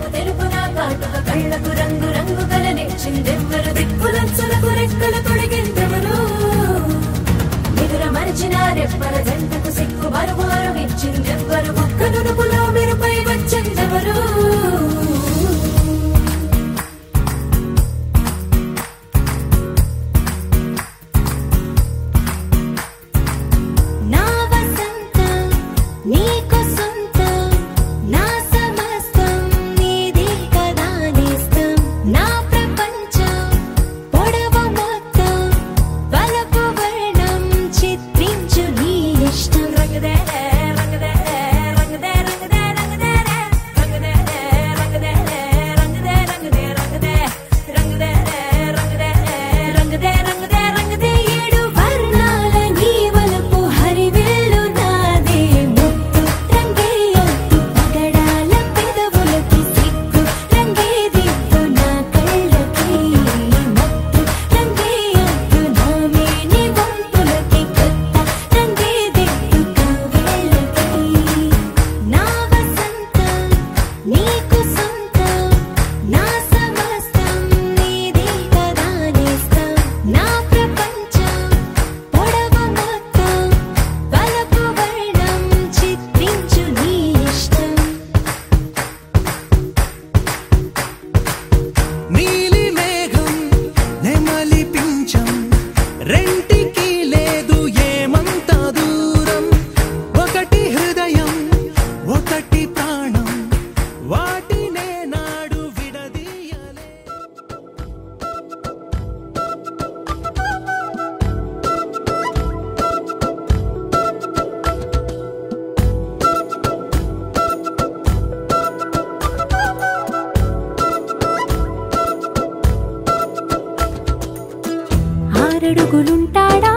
నలుపు తెలుపు నా కాటుక కళ్ళకు రంగు రంగు కలనిచ్చిందెవ్వరు దిక్కులచ్చులకు రెక్కలు తొడిగిందెవరు నిదుర మరిచిన రెప్పల జంటకు సిక్కు బరువారం ఇచ్చిందెవ్వరు ఒక్క నునుపులో మెరుపై వచ్చిందెవరు అడుగులుంటాడా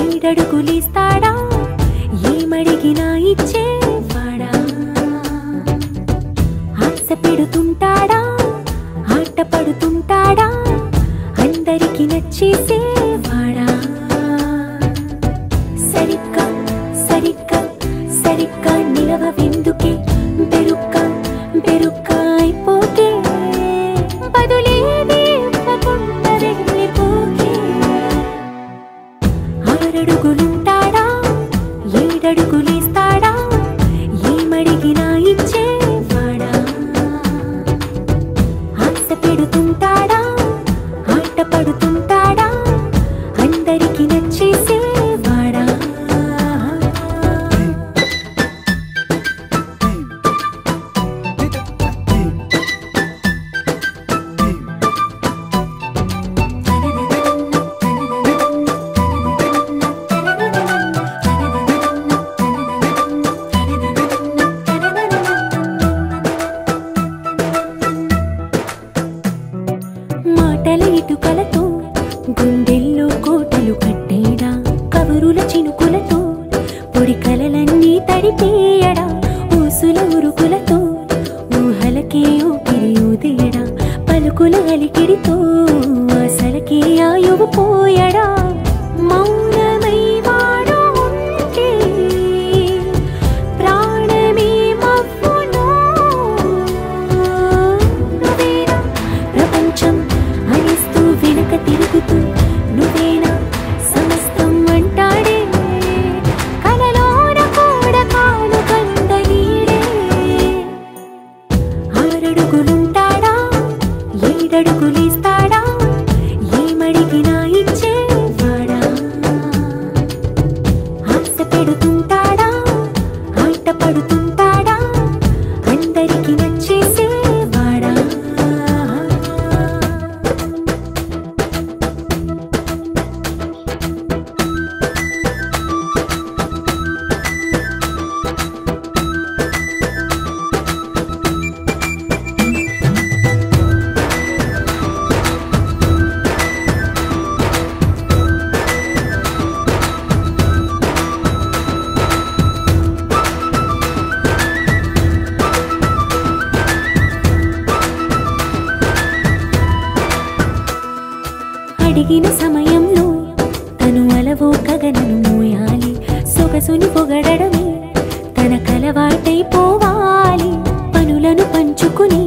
ఏడడుగులిస్తాడా ఏమడిగినా ఇచ్చేవాడా ఆశ పెడుతుంటాడా ఆట పడుతుంటాడా అందరికి నచ్చేసేవాడా సరిగ్గా సరిగ్గా సరిగ్గా నిలవెందుకే బెరుక్క బెరుక్క అయిపోకే బదులేది ఇవ్వకుండా వెళ్ళిపోకే ఆరడుగులుంటాడా ఏడడుగులిస్తాడా ఏమడిగినా ఇచ్చేవాడా ఆశ పెడుతుంటాడా ఆట పడుతుంటాడా అందరికి నచ్చేసేవాడా మాటల ఇటుకలతో గుండెల్లో కోటలు కట్టేడా కబురుల చినుకులతో పొడి కలలన్నీ తడిపేయడా ఊసుల ఉరుకులతో ఊహలకే ఊపిరి ఊదేయడా పలుకుల అలికిడితో అసలకే ఆయువు పోయడా మౌనమై వాడు ఉంటే ప్రాణమే మవ్వునో నువ్వేనా ప్రపంచం అనిస్తూ వెనక తిరుగుతూ నువ్వేనా సమస్తం అంటాడే కలలోన కూడా కాను కంద నీడే ఆరడుగులుంటాడా ఏడడుగులిస్తాడా ఏమడిగినా ఇచ్చేవాడా ఆశ పెడుతుంటాడా ఆట పడుతుంటాడా అందరికి నచ్చేసేవాడా అడిగిన సమయంలో తను అలవో గగనను మోయాలి సొగసుని పొగడమే తన కలవాటైపోవాలి పనులను పంచుకుని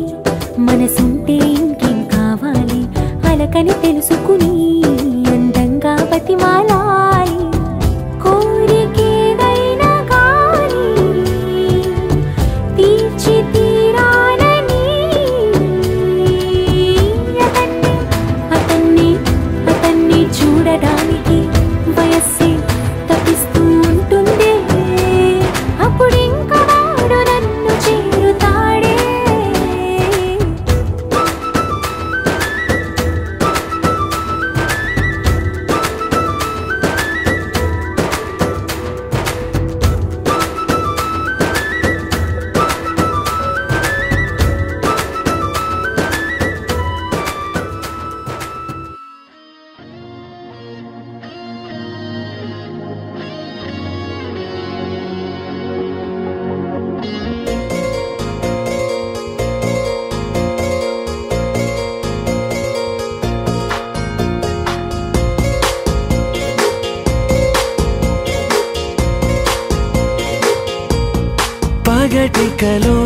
పగటికలో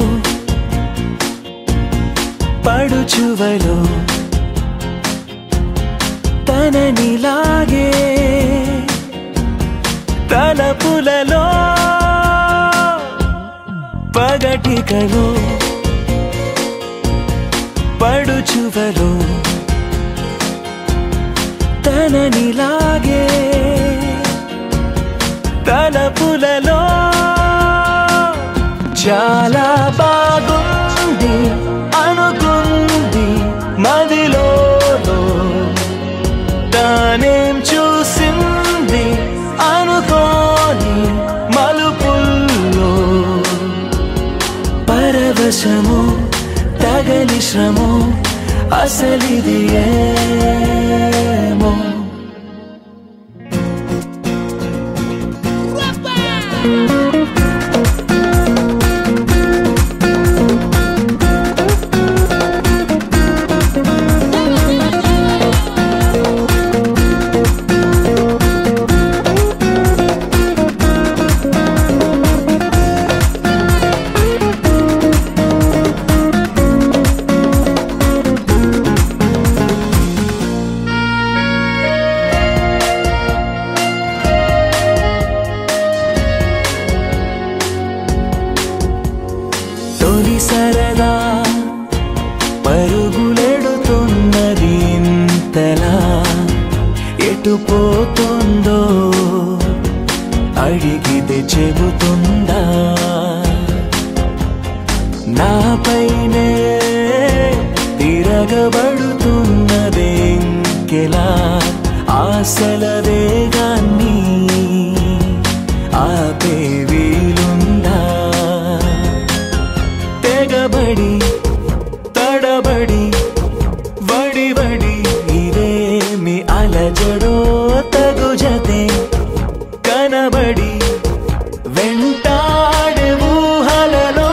పడుచువలో తననిలాగే తలపులలో పగటికలో పడుచువలో తననిలాగే తలపులలో చాలా బాగుంది అనుకుంది మదిలో తానేం చూసింది అనుకోని మలుపుల్లో పరవశము తగలి శ్రమో అసలిది ఏమో సరదా పరుగులెడుతున్నది ఇంతలా ఎటు పోతుందో అడిగితే చెబుతుందా నాపైనే తిరగబడుతున్నదే ఇంకెలా ఆశల వేగాన్ని ఆపే వీలుందా తెగబడి తడబడి వడి వడి ఇదేమి అలజడో తగు జతే కనబడి వెంటాడే ఊహలలో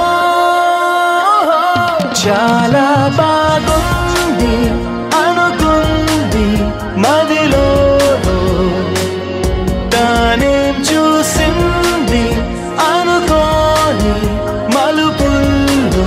చాలా బాగుంది అనుకుంది మదిలో తానేం చూసింది అనుకోని మలుపుల్లో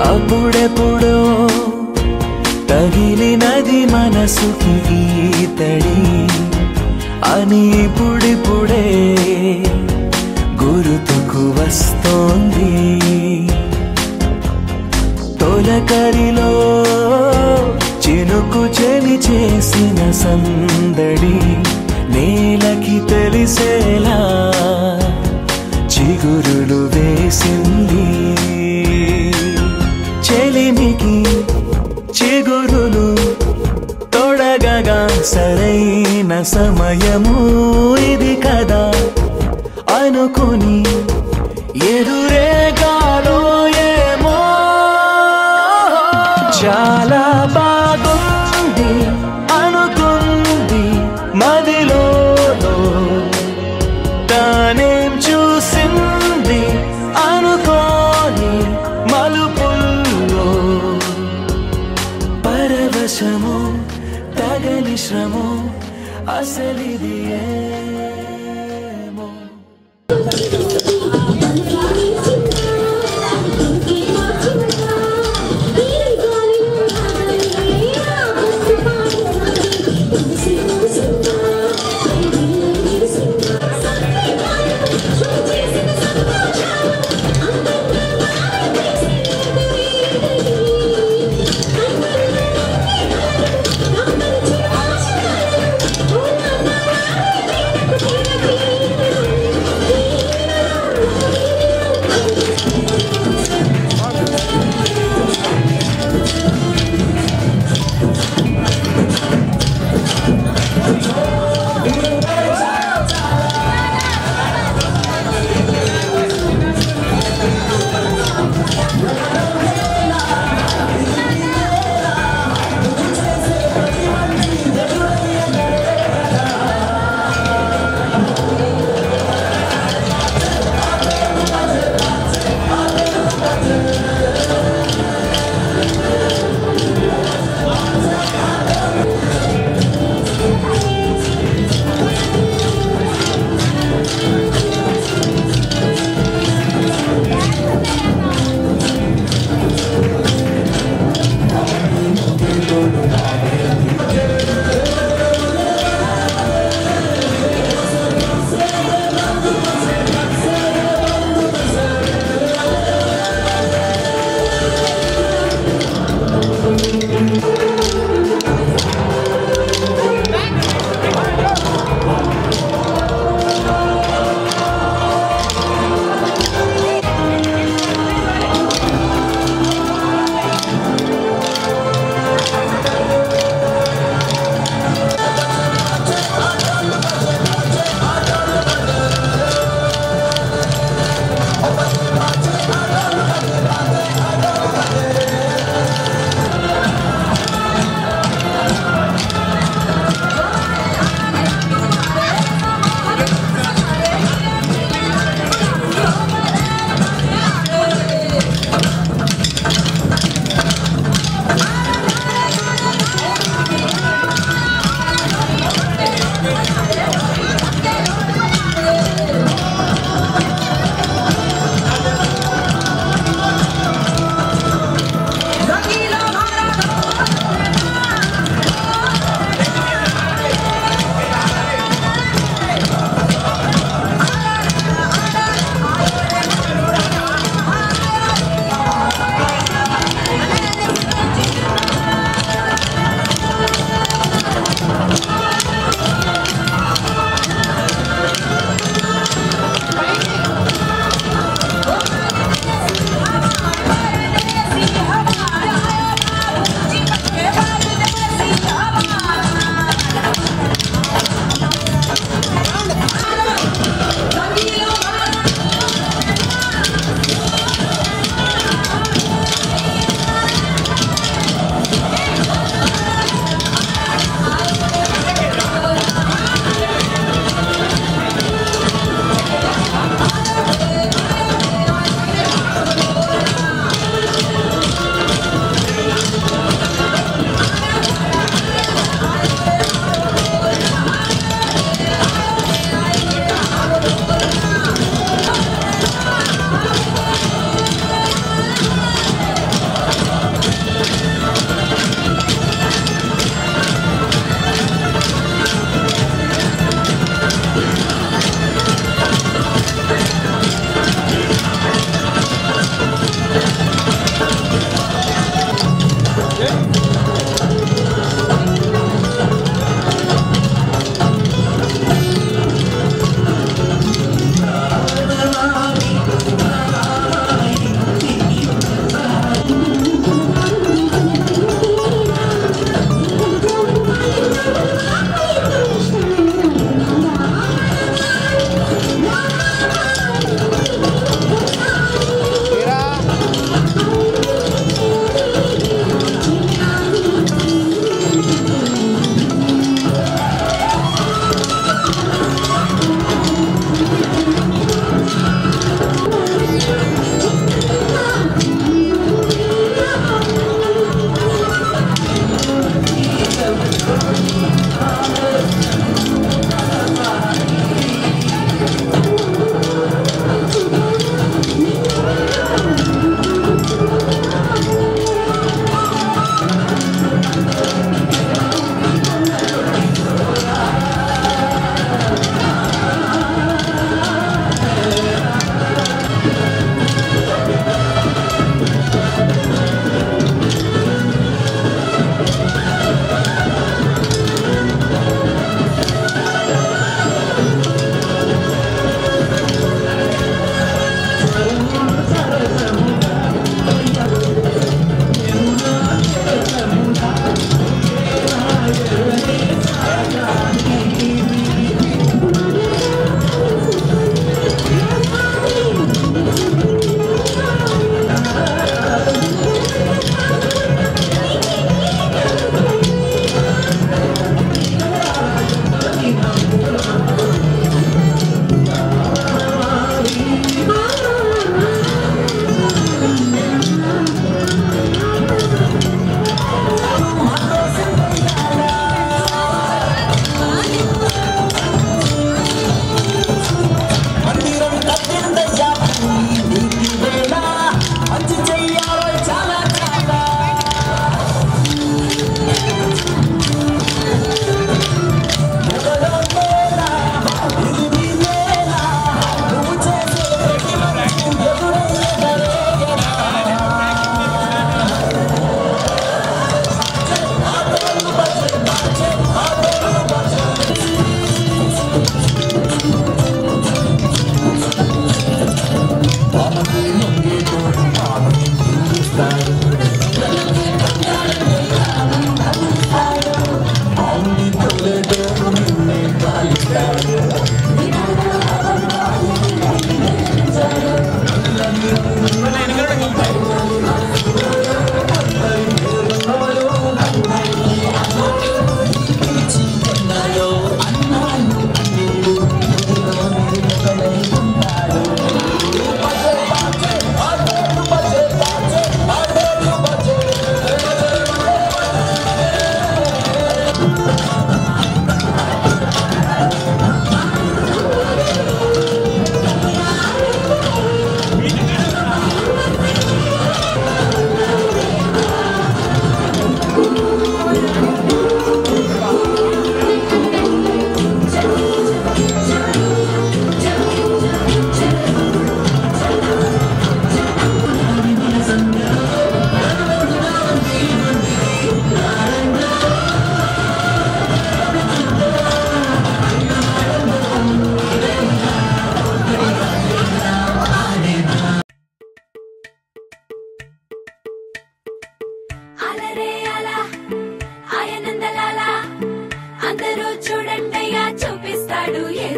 అప్పుడెప్పుడో తగిలినది మనసుకి ఈతడి అని ఇప్పుడిప్పుడే గుర్తుకు వస్తోంది తొలకరిలో చినుకు చెలి చేసిన సందడి నేలకి తెలిసేలా చిగురులు వేసింది చెలిమికి చిగురులు తొడగగా సరైన సమయము ఇది కదా అనుకుని ఎదురేగాలో ఏమో చాలా బాగుంది అనుకుంది మదిలో తానేం చూసింది అనుకోని మలుపుల్లో పరవశము తగలి శ్రమో అసలిది ఏమో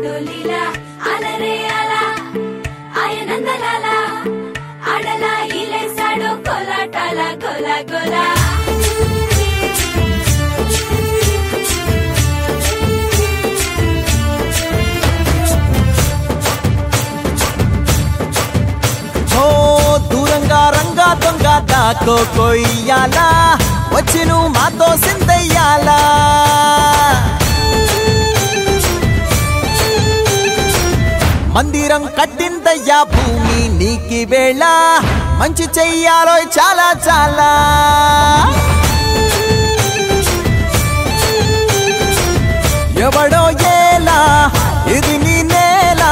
ఆడో లీలా అలరే అలా ఆయనందలాల ఆడలా ఇలేసాడో కోలాటాల గోలా గోలా దూరంగా రంగా దొంగ దాకో కొయ్యాలా వచ్చి నువ్వు మాతో సిందయ్యాలా మందిరం కట్టిందయ్యా భూమి నీకి వేళ మంచి చెయ్యాలో చాలా చాలా ఎవడో ఏలా ఇది నీ నేల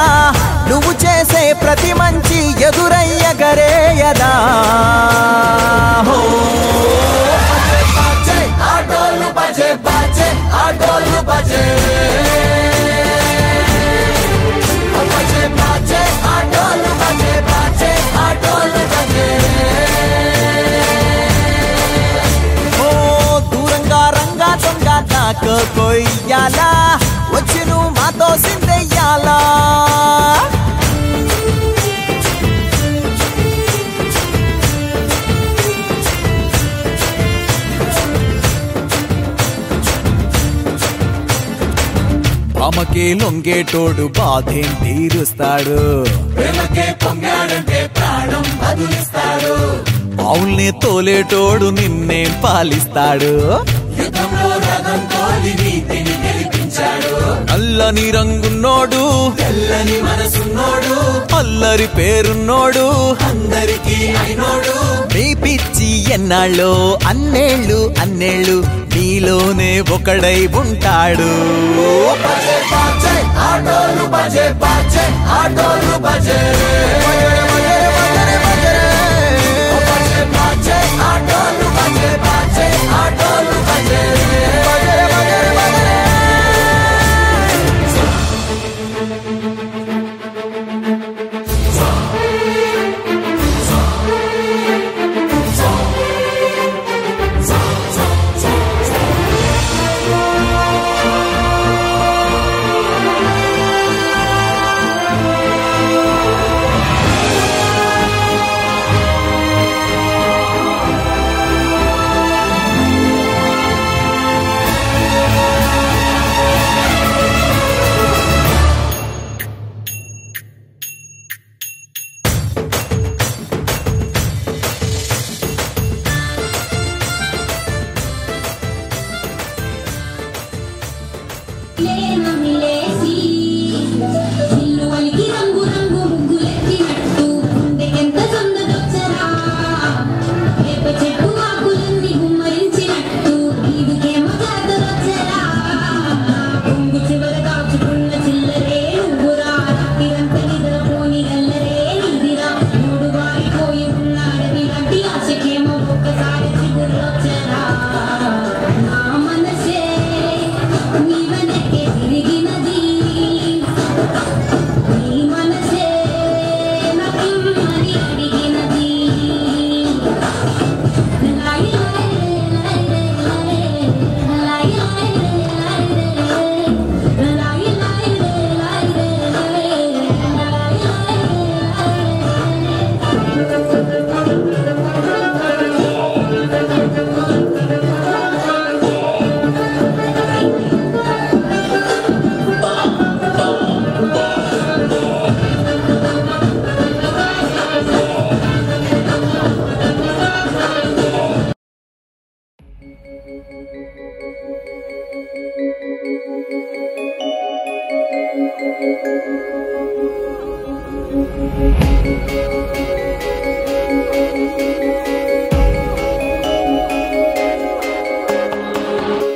నువ్వు చేసే ప్రతి మంచి ఎదురయ్యగరేయదా ఆటోలు బజే బజే ఆటోలు బజే ఆటోలు బజే బజే ఆటోలు బజే ఓ దూరంగా రంగా దొంగ దాకో కొయ్యాలా వచ్చి నువ్వు మాతో సిందెయ్యాలా ప్రేమకే లొంగేటోడు బాధేం తీరుస్తాడు ప్రేమకే పొంగాడంటే ప్రాణం బదులిస్తాడు అవుల్ని తోలేటోడు నిన్నేం పాలిస్తాడు యుద్ధంలో రథం తోలి నీతిని గెలిపించాడు నల్లని రంగున్నోడు తెల్లని మనసున్నోడు అల్లరి పేరున్నోడు అందరికీ అయినోడు మీ పిచ్చి ఎన్నాళ్ళో అన్నేళ్ళు అన్నేళ్ళు నీలోనే ఒకడై ఉంటాడు ఆటోలు బజే బజే ఆటోలు బజే ఆటోలు బజే బజే ఆటోలు బజే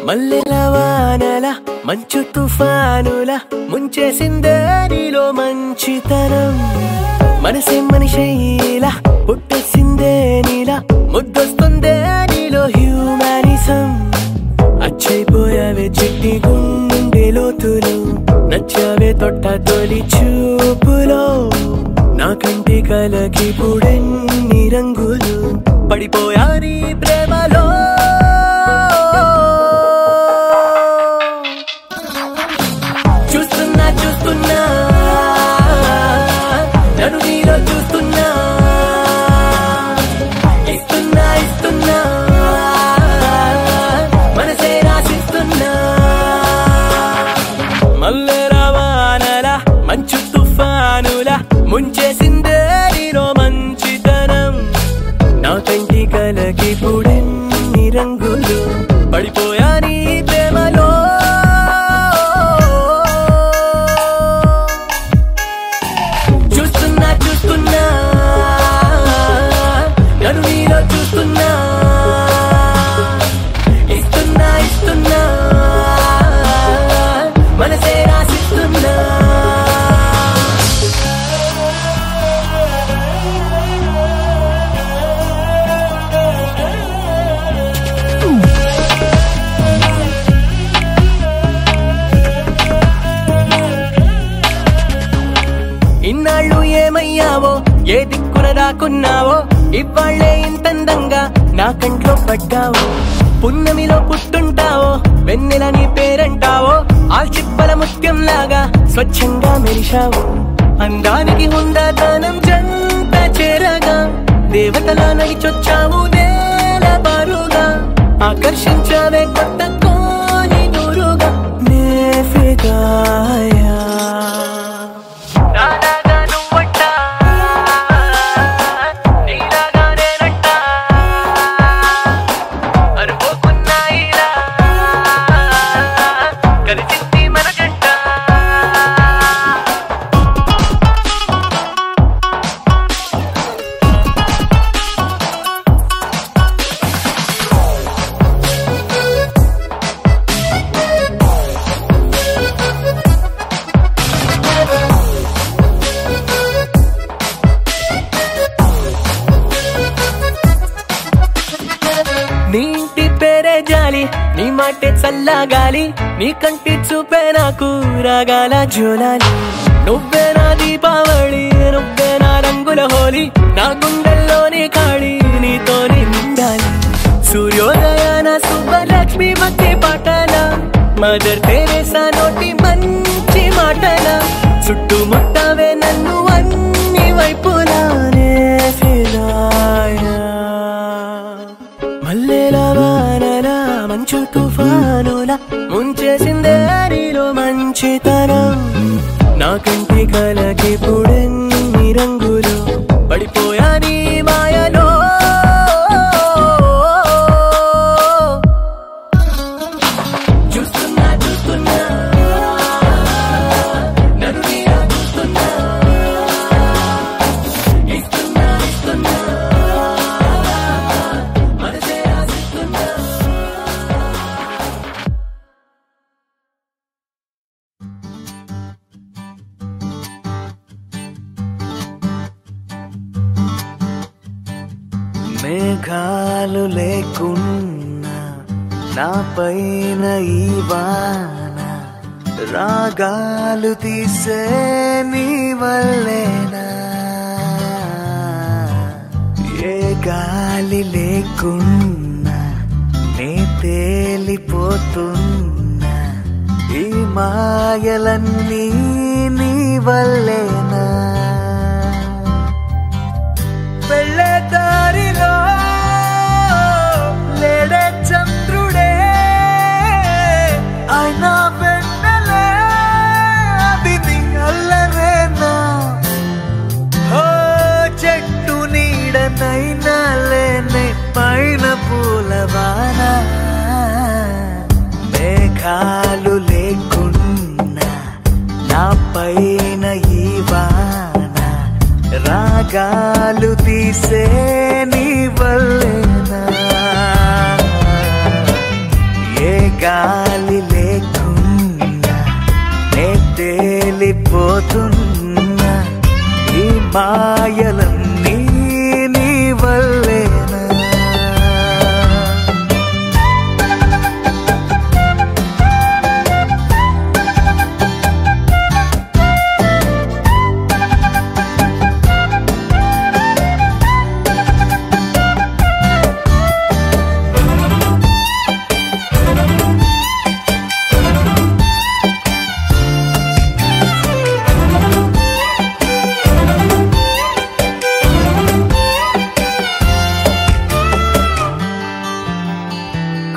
మల్లెల వానల మంచు తుఫానుల ముంచేసిందే నీలో మంచితనం మనసే మనిషైలా పుట్టేసిందే నీలా ముద్దొస్తుందే నీలో హ్యూమానిజం అచ్చైపోయావే చిట్టి గుండె లోతులు నచ్చావే తొట్ట తొలి చూపులో నా కంటి కలకి పుడెన్ని రంగులు పడిపోయా నీ ప్రేమలో చూస్తున్నా మంచు తుఫానులా ముంచేసిందే నీలో మంచితనం నా కంటి కలకి పుడెన్ని రంగులు పడిపోయా నీ ప్రేమలో చూస్తున్నా చూస్తున్నా నన్ను నీలో చూస్తున్నా ఇస్తున్నా ఇస్తున్నా మనసే రాసిస్తున్నా ఇన్నాళ్ళు ఏమయ్యావో ఏ దిక్కున రాకున్నావో ఇవాళ్లే ఇంతందంగా నా కంట్లో పడ్డావో పున్నమిలో పుట్టుంటావో వెన్నెల నీ పేరంటావో ఆల్చిప్పల ముత్యం లాగా స్వచ్ఛంగా మెరిశావు అందానికి హుందాతనం జంట చేరగా దేవతలా నడిచొచ్చావు నేల బారుగా ఆకర్షించావే కొత్త కోని దూరుగా నే ఫిదాయా నీ ఇంటి పేరే జాలి నీ మాటే చల్లగాలి నీ కంటి చూపే నాకు రాగాల జోలాలి నువ్వే నా దీపావళి నువ్వే నా రంగుల హోలీ నా గుండెల్లోని ఖాళీ నీతోనే నిండాలి సూర్యోదయాన శుభలక్ష్మి భక్తి పాటల మదర్ తెరేసా నోటి మంచి మాటల చుట్టుముట్టవే నన్ను అన్ని వైపులానే ఫిదాయా మల్లెల వానలా మంచు తుఫానులా ముంచేసిందే నీలో మంచితనం నా కంటి కలకి పుడెన్ని రంగులు పడిపోయా నీ మాయలో చూస్తున్నా చూస్తున్నా నన్ను నీలో చూస్తున్నా ఇస్తున్నా ఇస్తున్నా మనసే రాసిస్తున్నా మేఘాలు లేకున్నా నా పైన ఈ వాన రాగాలు తీసే నీ వల్లేనా ఏ గాలి లేకున్నా నే తేలిపోతున్నా ఈ మాయలన్నీ నీ వల్లేనా వెళ్ళే దారిలో లేడే చంద్రుడే అయినా వెన్నెలే అది నీ అల్లరేనా ఓ చెట్టు నీడనైనా లేనే పైన పూలవాన మేఘాలు లేకున్నా నా పైన ఈ వాన రాగాలు తీసే నీ వల్లేనా ఏ గాలి లేకున్నా నే తేలిపోతున్నా ఈ మాయలన్నీ నీ వల్లేనా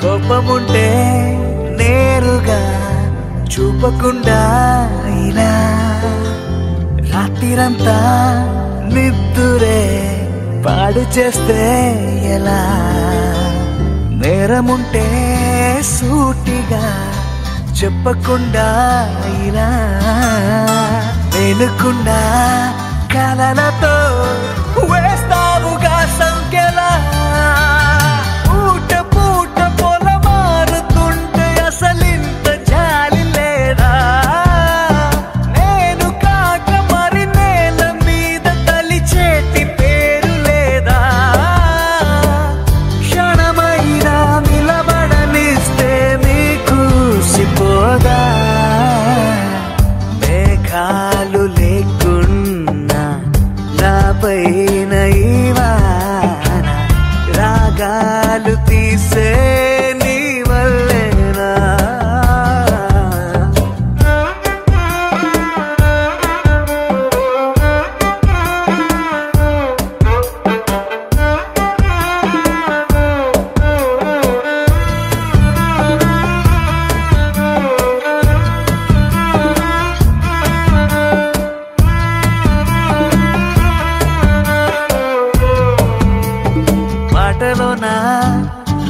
కోపముంటే నేరుగా చూపకుండా ఇలా రాత్రిరంతా నిద్దురే పాడు చేస్తే ఎలా నేరముంటే సూటిగా చెప్పకుండా ఇలా మేలుకుండా కలలతో వేస్తావుగా సంఖ్యలా పూట పూట పొల మారుతుంటే అసలింత జాలి లేదా నేను కాక మరి నేల మీద తలిచేటి పేరు లేదా క్షణమైనా నిలబడనిస్తే మీకు సిపోదా మేఘాలు లేకున్నా నాపైన ఈ వాన రాగాలు తీసే నీ వల్లేనా మాటలోనా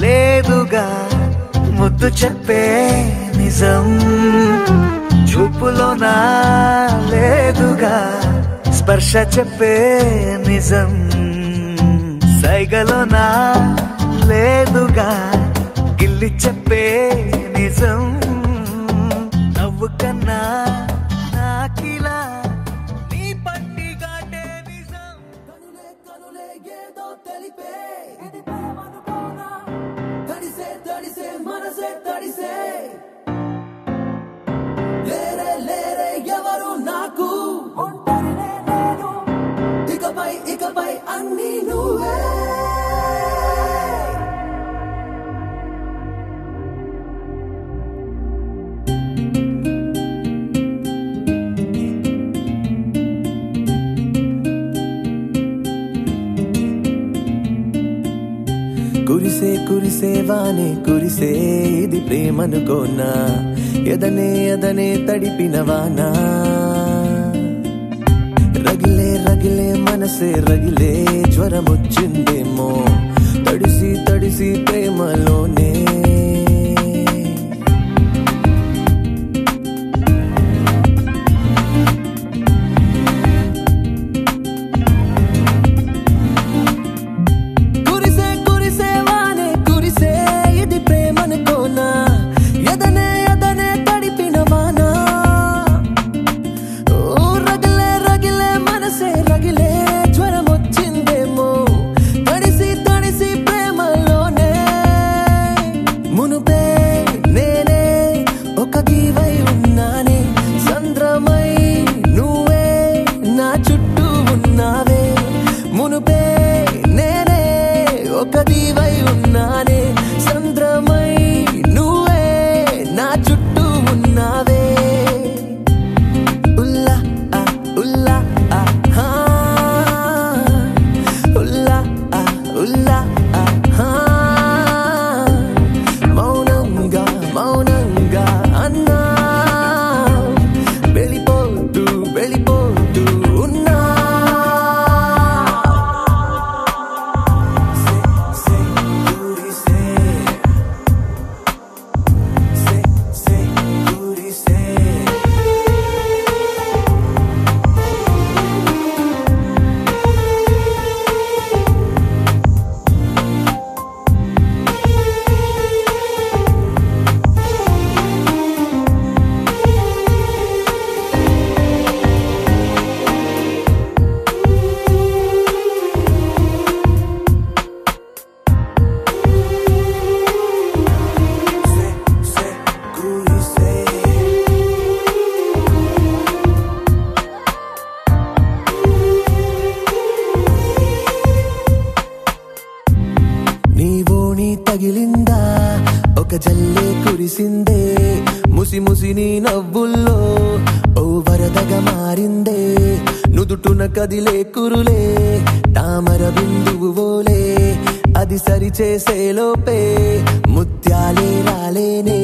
లేదుగా ముద్దు చెప్పే నిజం చూపులోనా లేదుగా స్పర్శ చెప్పే నిజం సైగలోనా లేదుగా గిల్లి చెప్పే నిజం నవ్వు కన్నా నాకిలా నీ పట్టి గాటే నిజం కనులే కనులే ఏదో తెలిపే ఇది ప్రేమనుకోనా తడిసే తడిసే మనసే తడిసే లేరే లేరే ఎవరు నాకు ఒంటరినే నేను ఇకపై అన్నీ నువ్వే కురిసే కురిసే వానే కురిసే ఇది ప్రేమనుకోనా ఎదనే ఎదనే తడిపిన వానా రగిలే రగిలే మనసే రగిలే జ్వరమొచ్చిందేమో తడిసి తడిసి ప్రేమలోనే తగిలిందా ఒక జల్లే కురిసిందే ముసి ముసి నీ నవ్వుల్లో ఓ వరదగా మారిందే నుదుటున కదిలే కురులే తామర బిందువు ఓలే అది సరి చేసే లోపే ముత్యాలే రాలేనే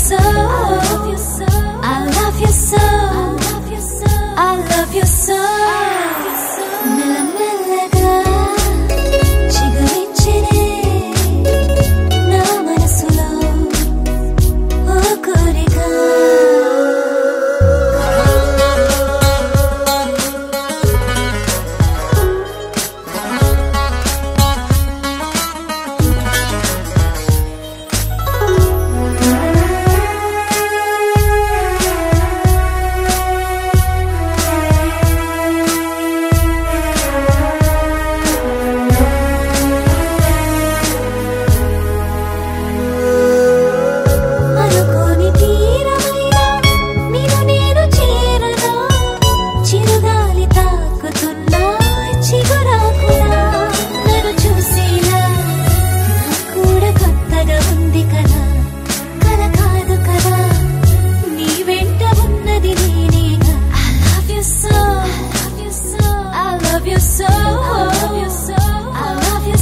so. I love you so. I love you so. మెల్లమెల్లగా చిగురించెనే నా మనసులో ఓ కోరిక. అనుకోని తీరమైనా నిన్ను నేను చేరనా, చిరుగాలి తాకుతున్నా చిగురాకులా. నన్ను చూసేలా నాకు కూడా కొత్తగా ఉంది కదా, కల కాదు కదా, నీ వెంట ఉన్నది నేనేగా. I love you so. I love you so. I love you so. I love you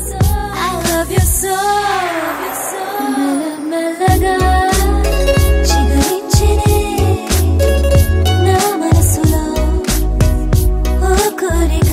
so. I love you so. మెల్లమెల్లగా చిగురించెనే నా మనసులో ఓ కోరిక.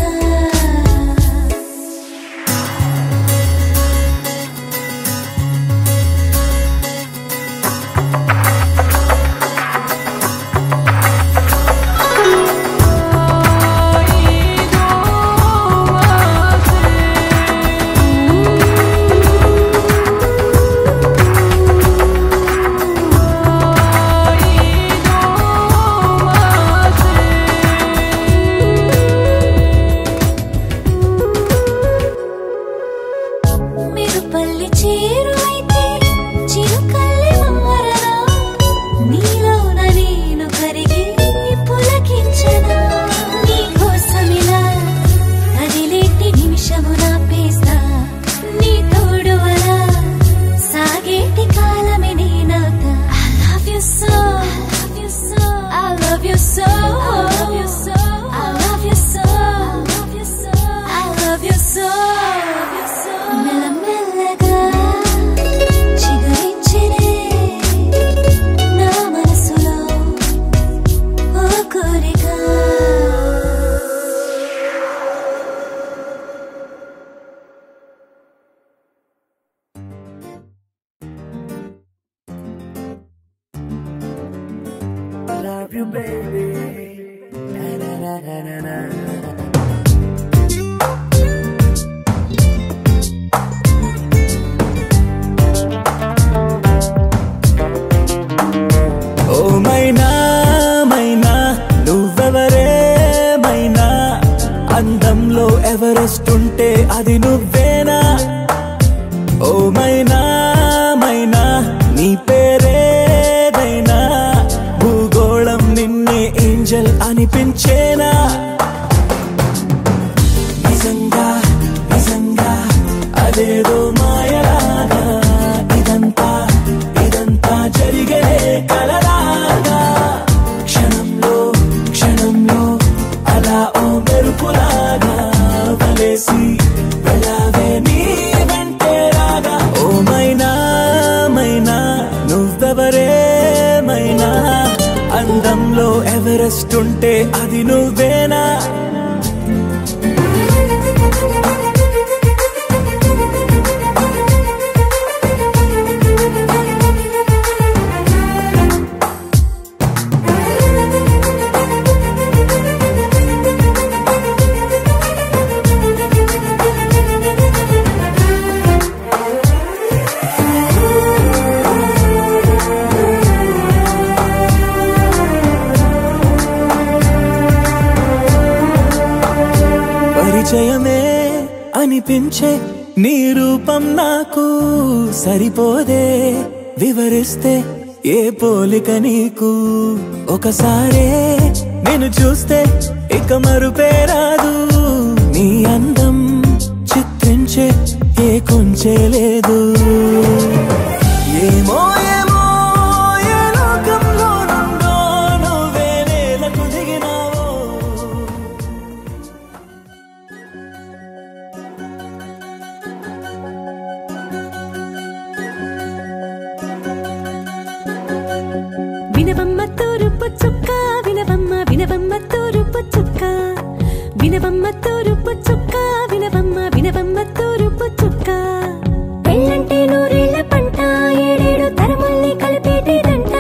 మీరు పల్లి చేరువైతే చిరుకల్లి మారనా, నీలోన నేను కరిగి పులకించనా. నీకోసమిలా కదిలేటి నిమిషము నాపేస్తా, నీ తోడు అలా సాగేటి కాలమే నేనవుతా. I love you so. I love you so. I love you so. I love you so. మెల్లమెల్లగా చిగురించెనే నా మనసులో ఓ కోరిక. Love you, baby. Na na na na na na. ఓ మైనా మైనా నువ్వెవరే మైనా, అందంలో ఎవరెస్ట్ ఉంటే అది నువ్వేనా. ఓ మైనా మైనా నీ పేరేదైనా, భూగోళం నిన్నే ఏంజల్ అనిపించేనా. నిజంగా నిజంగా అదేదో మాయలాగా, ఇదంతా ఇదంతా జరిగే కలలాగా. క్షణంలో క్షణంలో అలా ఓ మెరుపులాగా వలేసి వెళ్ళావే నీ వెంటే రాగా. ఓ మైనా మైనా నువ్వెవరే మైనా, అందంలో ఎవరెస్ట్ ఉంటే అది నువ్వేనా. పరిచయమే అనిపించే నీ రూపం నాకు సరిపోదే, వివరిస్తే ఏ పోలిక నీకు. ఒకసారే నేను చూస్తే ఇక మరుపే రాదు, నీ అందం చిత్రించే ఏ కొంచె లేదు. ఏమో ఏమో ఏ లోకంలో నుండో నువ్వే నేలకు దిగినావో. చుక్క వినవమ్మ వినవమ్మ తూరుపు చుక్క వినవమ్మ తూరుపు చుక్క వినవమ్మ వినవమ్మ తూరుపు చుక్క పెళ్ళంటే నూరేళ్ల పంట ఏడేడు తరముల్ని కలిపేటేదంట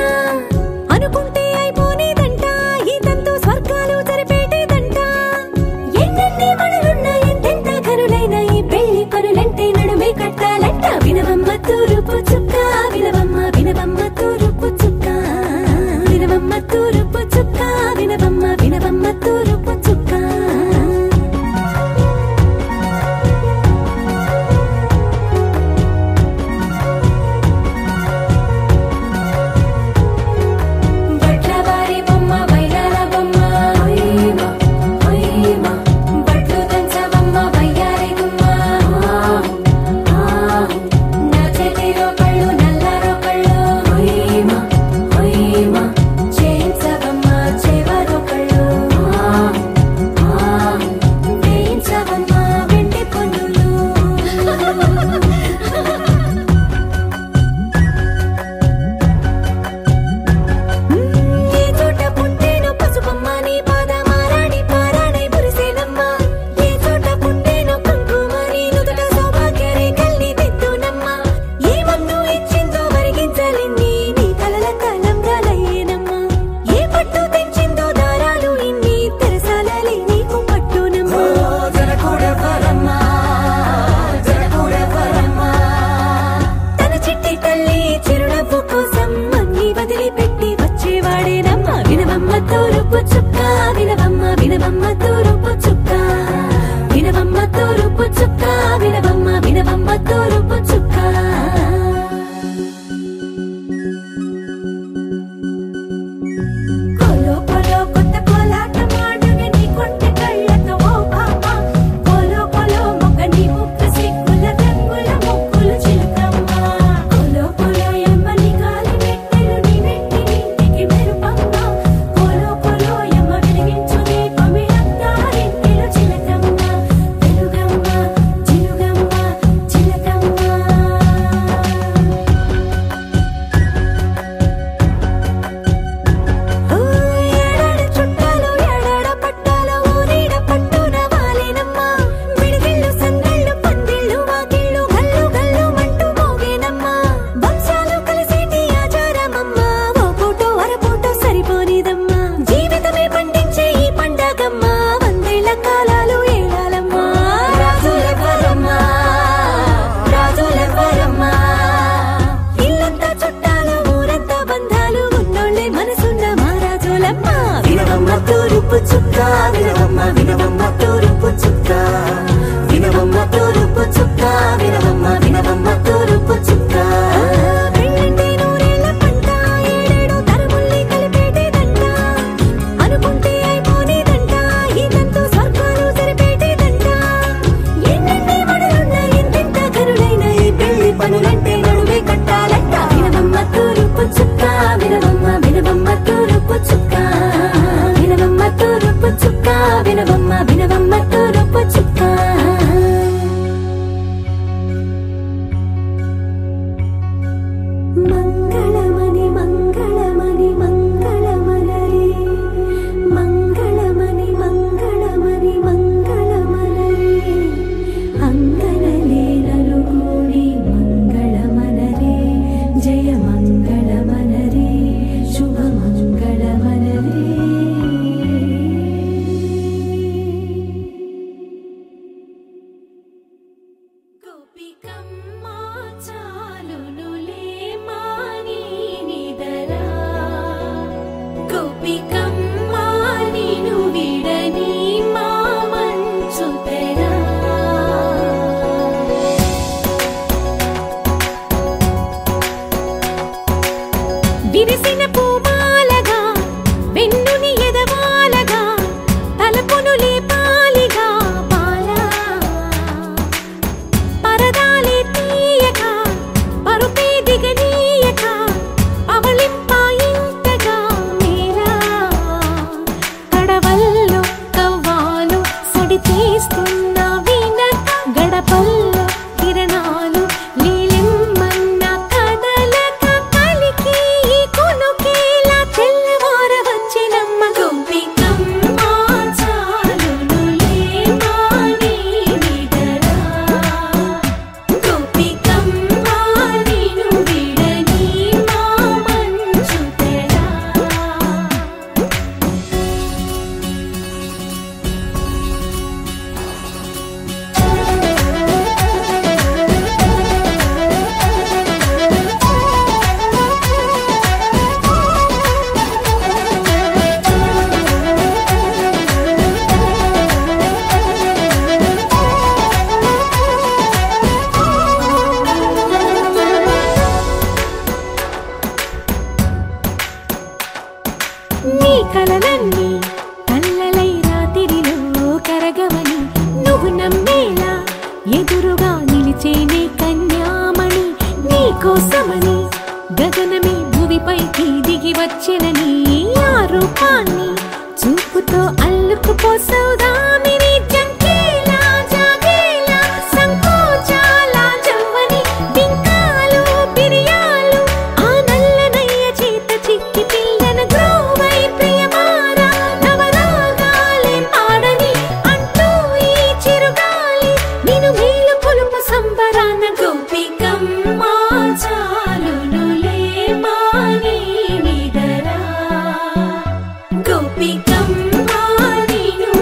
అనుకుంటే అయిపోనేదంట ఈ తంతు స్వర్గాలు జరిపేటేదంట ఎన్నెన్ని మనులున్న ఎంతెంత కనులైన ఈ పెళ్లి పనులంటే నడుమే కట్టాలంట వినవమ్మ తూరుపు చుక్క వినవమ్మ వినవమ్మ తూరుపు చుక్క వినవమ్మ తూరుపు చుక్క వినవమ్మ వినవమ్మ తూరుపు చుక్క విరిసిన పూమాలగా వెన్నుని ఎదవాలగా తలపును లేపాలిగా పాలా పరదాలే తీయక పరుపే దిగనీయక అవలింపాయింతగా మేరా కడవల్లో కవ్వాలు సడి చేస్తున్న వీణక గడపల్లో కిరణాలు నీలిమ్మన్న కదలక కలికి కొనుకే కోసమని గగనమే భూమిపైకి దిగి వచ్చినని ఆ రూపాన్ని చూపుతో అల్లుకుపోసౌదామిని జంకేలా జాగేలా సంకోచాల జవ్వని బింకాలు బిరియాలు ఆ నల్లనయ్య చేత చిక్కి పిల్లన గ్రోవై ప్రియమారా నవరాగాలే పాడని అంటూ ఈ చిరుగాలి నిన్ను మేలు కొలుపు సంబరాన గోపికమ్మ చాలునులే మాని నిదరా గోపికమ్మ నిన్ను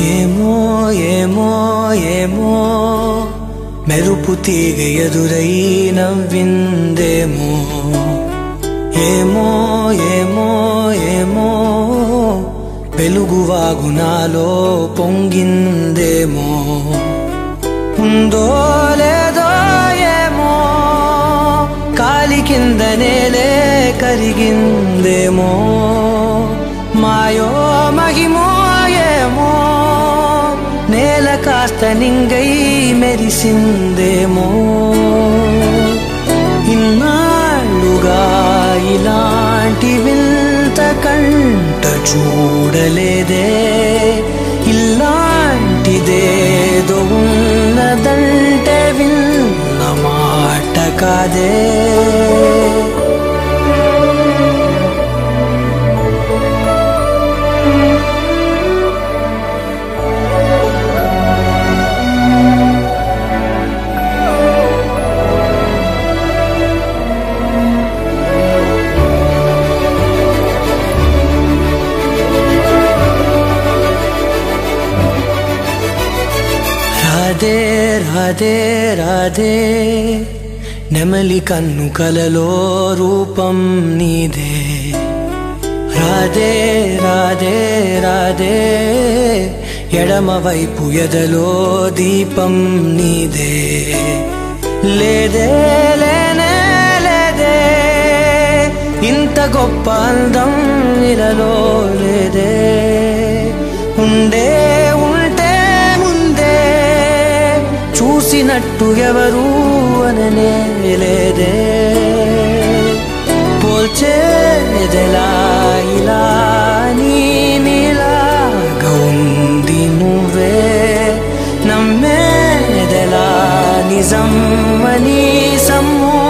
ఏమో ఏమో ఏమో మెరుపు తీగ ఎదురై నవ్విందేమో ఏమో ఏమో ఏమో వెలుగు వాగునాలో పొంగిందేమో ఉందో లేదో ఏమో కాలి కింద నేలే కరిగిందేమో మాయో మహిమో ఏమో నేల కాస్త నింగై మెరిసిందేమో ఇన్నాళ్ళుగా ఇలాంటి వింత కంట చూడలేదే ఇలాంటిదేదో ఉన్నదంటే విన్న మాట కాదే రాధే రాధే రాధే నెమలి కన్ను కలలో రూపం నీదే రాధే రాధే రాధే ఎడమ వైపు ఎదలో దీపం నీదే లేదే లేనే లేదే ఇంత గొప్ప అందం ఇలలో లేదే ఉండే ఉంటే ముందే చూసినట్టు ఎవరు అననే లేదే పోల్చేదెలా ఇలా నీలాగా ఉంది నువ్వే నమ్మేదెలా నిజం అని సమ్మోహపరచినావే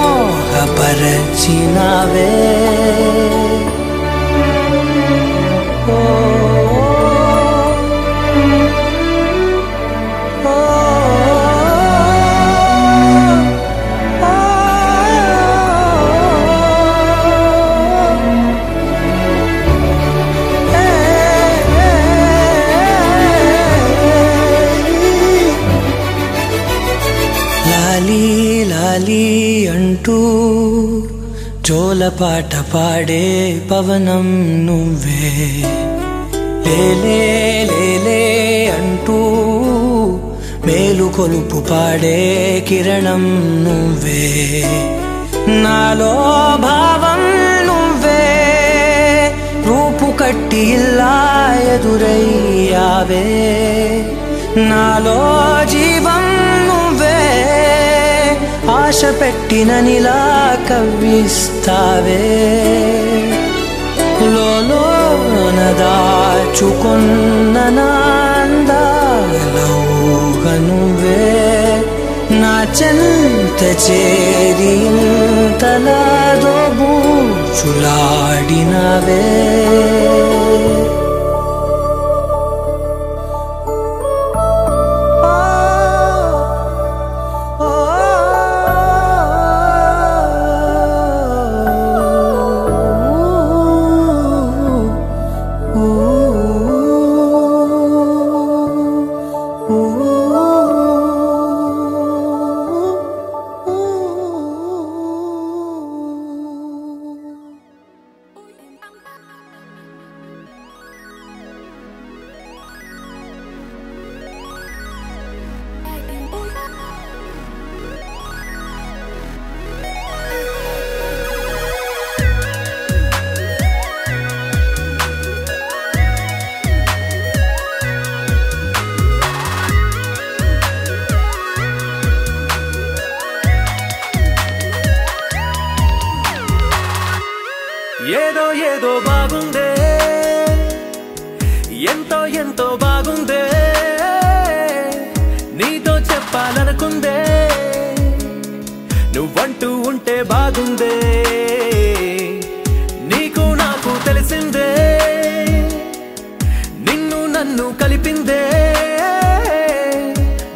లాలి అంటూ జోలపాట పాడే పవనం నువ్వే లేలే లేలే అంటూ మేలు కొలుపు పాడే కిరణం నువ్వే నాలో భావం నువ్వే రూపు కట్టి ఇలా ఎదురయ్యావే నాలో జీవం నువ్వే ఆశ పెట్టిననిలా కవ్విస్తావే లోలోన దాచుకున్న నాందాలౌగ నువ్వే నా చెంత చేరి ఇంతలా దోబూచులాడినవే ఏదో ఏదో బాగుందే ఎంతో ఎంతో బాగుందే నీతో చెప్పాలనుకుందే నువ్వంటూ ఉంటే బాగుందే నీకు నాకు తెలిసిందే నిన్ను నన్ను కలిపిందే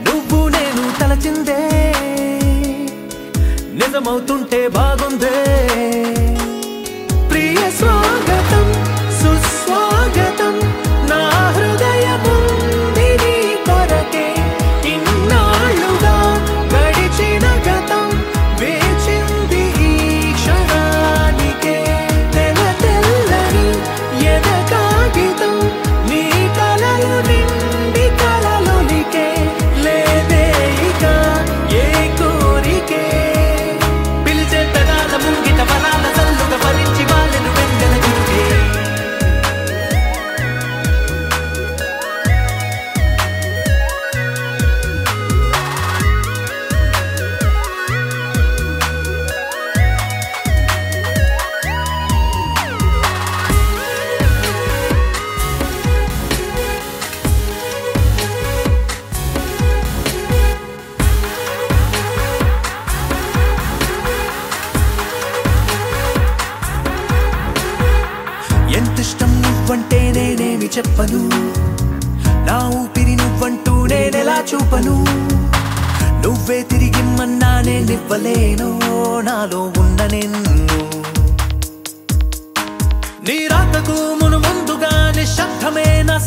నువ్వు నేను తలచిందే నిజమవుతుంటే బాగుందే స్వాగతం సుస్వాగతం నా హృదయముంది ఆపను నా ఊపిరి నువ్వంటూ నేనెలా చూపను నువ్వే తిరిగిమ్మన్నా నేనివ్వలేను నాలో ఉన్న నిన్ను నీ రాకకు మును ముందుగా నిశ్శబ్దమే నా